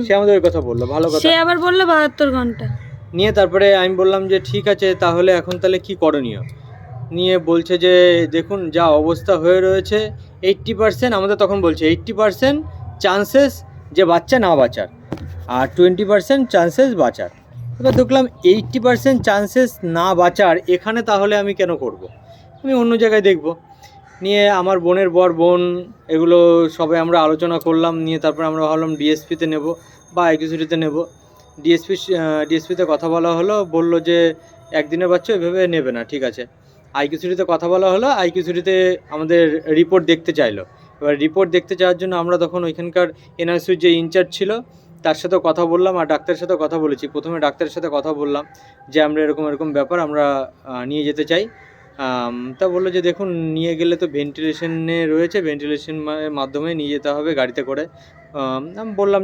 সে আমাদের ওই কথা বললো, ভালো কথা। সে আবার বললো 72 ঘন্টা। নিয়ে তারপরে আমি বললাম যে ঠিক আছে তাহলে এখন তাহলে কি করণীয়। নিয়ে বলছে যে দেখুন যা অবস্থা হয়ে রয়েছে 80%, আমাদের তখন বলছে 80% চান্সেস যে বাচ্চা না বাঁচার, আর 20% চান্সেস বাঁচার। এবার দেখলাম 80% চান্সেস না বাঁচার, এখানে তাহলে আমি কেন করব, আমি অন্য জায়গায় দেখব। নিয়ে আমার বোনের বোন এগুলো সবাই আমরা আলোচনা করলাম, নিয়ে তারপরে আমরা ভাবলাম ডিএসপিতে নেব বা আইকিউসিটিতে নেব। ডিএসপিতে কথা বলা হলো, বলল যে একদিনের বাচ্চা ওইভাবে নেবে না, ঠিক আছে। আইকিউসিটিতে কথা বলা হলো, আইকিউসিটিতে আমাদের রিপোর্ট দেখতে চাইলো। এবার রিপোর্ট দেখতে চাওয়ার জন্য আমরা তখন ওইখানকার এনআরসির যে ইনচার্জ ছিল তার সাথেও কথা বললাম, আর ডাক্তারের সাথেও কথা বলেছি। প্রথমে ডাক্তারের সাথে কথা বললাম যে আমরা এরকম এরকম ব্যাপার, আমরা নিয়ে যেতে চাই। তা বললো যে দেখুন নিয়ে গেলে তো ভেন্টিলেশনে রয়েছে, ভেন্টিলেশন মাধ্যমে নিয়ে যেতে হবে গাড়িতে করে। আমি বললাম